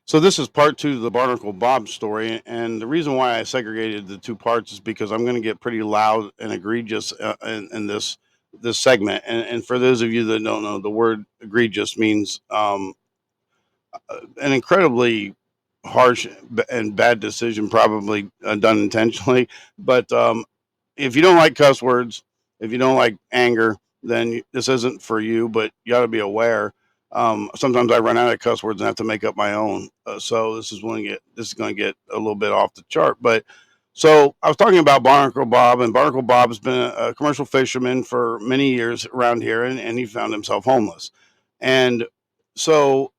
So this is part two of the Barnacle Bob story, and the reason why I segregated the two parts is because I'm going to get pretty loud and egregious in this segment. And for those of you that don't know, the word egregious means an incredibly harsh and bad decision, probably done intentionally. But if you don't like cuss words, if you don't like anger, then this isn't for you. But you got to be aware. Sometimes I run out of cuss words and have to make up my own. So this is going to get a little bit off the chart. But so I was talking about Barnacle Bob, and Barnacle Bob has been a commercial fisherman for many years around here, and he found himself homeless. And so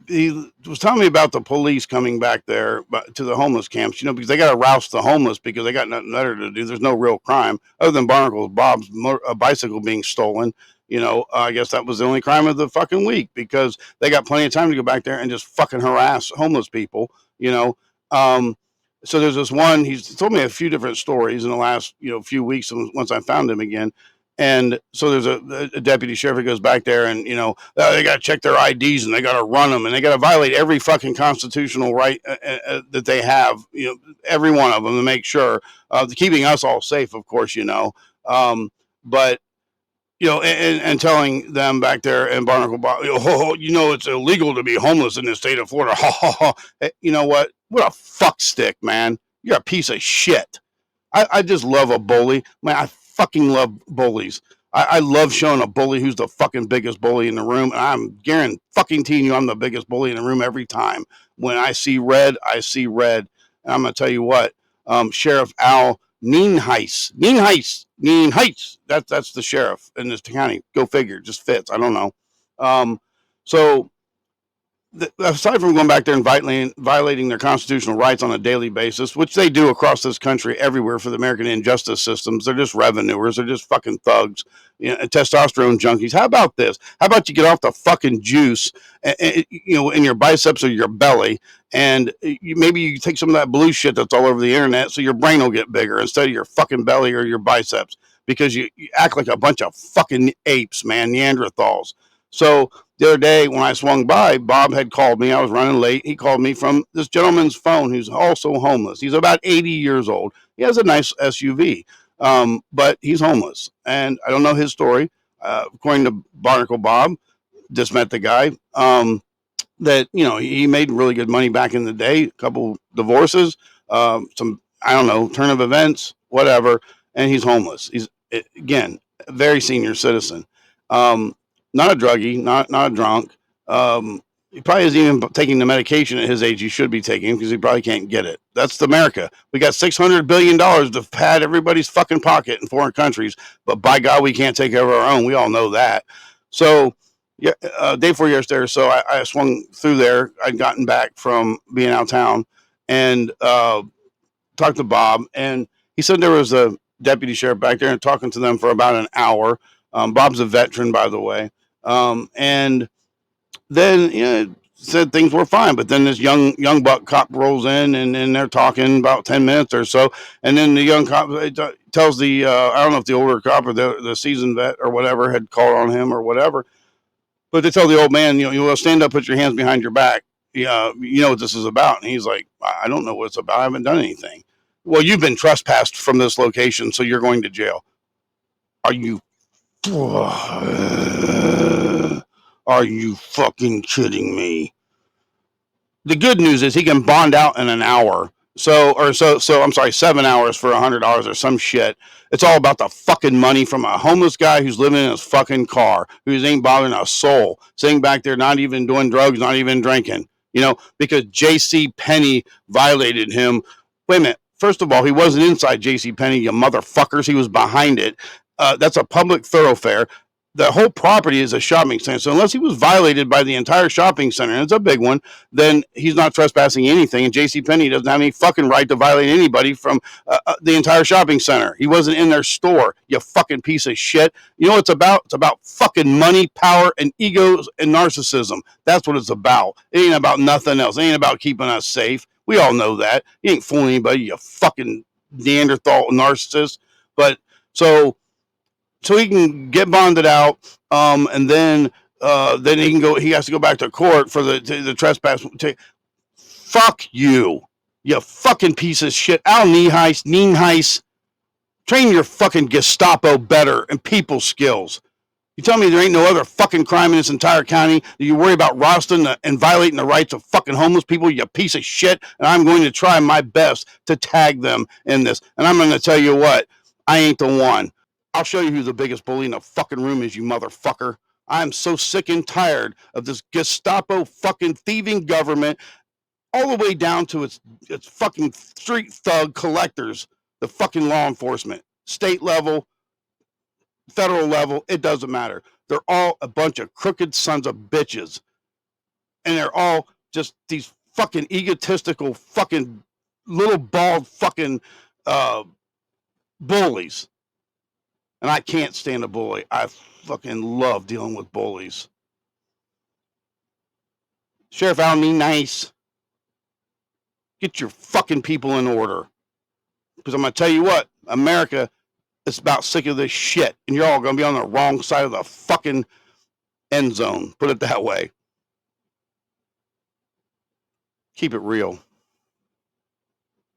he was telling me about the police coming back there to the homeless camps, because they got to roust the homeless because they got nothing better to do. There's no real crime other than Barnacle Bob's bicycle being stolen. I guess that was the only crime of the fucking week because they got plenty of time to go back there and just fucking harass homeless people. You know, um, so there's this one. He's told me a few different stories in the last few weeks once I found him again. And so there's a deputy sheriff who goes back there and, they got to check their IDs and they got to run them and they got to violate every fucking constitutional right that they have, every one of them to make sure keeping us all safe, of course, but, and telling them back there in Barnacle, it's illegal to be homeless in the state of Florida. You know what? What a fuck stick, man. You're a piece of shit. I just love a bully. Man, I fucking love bullies. I love showing a bully who's the fucking biggest bully in the room. And I'm guaranteeing you I'm the biggest bully in the room every time. When I see red, I see red. And I'm going to tell you what, Sheriff Al Neen Heights. That's the sheriff in this county. Go figure. Just fits. I don't know. So aside from going back there and violating their constitutional rights on a daily basis, which they do across this country everywhere for the American injustice systems, they're just revenuers. They're just fucking thugs, testosterone junkies. How about this? How about you get off the fucking juice, in your biceps or your belly, and maybe you take some of that blue shit that's all over the internet so your brain will get bigger instead of your fucking belly or your biceps because you act like a bunch of fucking apes, man, Neanderthals. So the other day when I swung by, Bob had called me. I was running late. He called me from this gentleman's phone who's also homeless. He's about 80 years old. He has a nice SUV, but he's homeless. And I don't know his story. According to Barnacle Bob, just met the guy, that, he made really good money back in the day, a couple divorces, some, I don't know, turn of events, whatever. And he's homeless. He's, again, a very senior citizen. Not a druggie, not a drunk. He probably isn't even taking the medication at his age he should be taking because he probably can't get it. That's America. We got $600 billion to pad everybody's fucking pocket in foreign countries, but by God, we can't take care of our own. We all know that. So, yeah, day before yesterday, so I swung through there. I'd gotten back from being out of town and talked to Bob, and he said there was a deputy sheriff back there and talking to them for about an hour. Bob's a veteran, by the way. And then said things were fine, but then this young buck cop rolls in and they're talking about 10 minutes or so, and then the young cop tells the I don't know if the older cop or the seasoned vet or whatever had called on him or whatever, but they tell the old man, you will stand up, put your hands behind your back. You know what this is about. And he's like, I don't know what it's about. I haven't done anything. Well, you've been trespassed from this location, so you're going to jail. Are you Are you fucking kidding me? The good news is he can bond out in an hour. So I'm sorry, 7 hours for $100 or some shit. It's all about the fucking money from a homeless guy who's living in his fucking car, who's ain't bothering a soul, sitting back there, not even doing drugs, not even drinking, because J.C. Penney violated him. Wait a minute. First of all, he wasn't inside J.C. Penney, you motherfuckers. He was behind it. That's a public thoroughfare. The whole property is a shopping center. So unless he was violated by the entire shopping center, and it's a big one, then he's not trespassing anything. And J.C. Penney doesn't have any fucking right to violate anybody from the entire shopping center. He wasn't in their store, you fucking piece of shit. You know what it's about? It's about fucking money, power, and egos and narcissism. That's what it's about. It ain't about nothing else. It ain't about keeping us safe. We all know that. You ain't fooling anybody, you fucking Neanderthal narcissist. But so he can get bonded out, and then then he can go. He has to go back to court for the trespass. Fuck you, you fucking piece of shit. Al Nienhuis, train your fucking Gestapo better and people skills. You tell me there ain't no other fucking crime in this entire county that you worry about roasting and violating the rights of fucking homeless people, you piece of shit, and I'm going to try my best to tag them in this. And I'm going to tell you what, I ain't the one. I'll show you who the biggest bully in the fucking room is, you motherfucker. I'm so sick and tired of this Gestapo fucking thieving government, all the way down to its fucking street thug collectors, the fucking law enforcement, state level, federal level, it doesn't matter. They're all a bunch of crooked sons of bitches. And they're all just these fucking egotistical fucking little bald fucking bullies. And I can't stand a bully. I fucking love dealing with bullies. Sheriff Al Nienhuis, get your fucking people in order. Because I'm going to tell you what, America is about sick of this shit. And you're all going to be on the wrong side of the fucking end zone. Put it that way. Keep it real.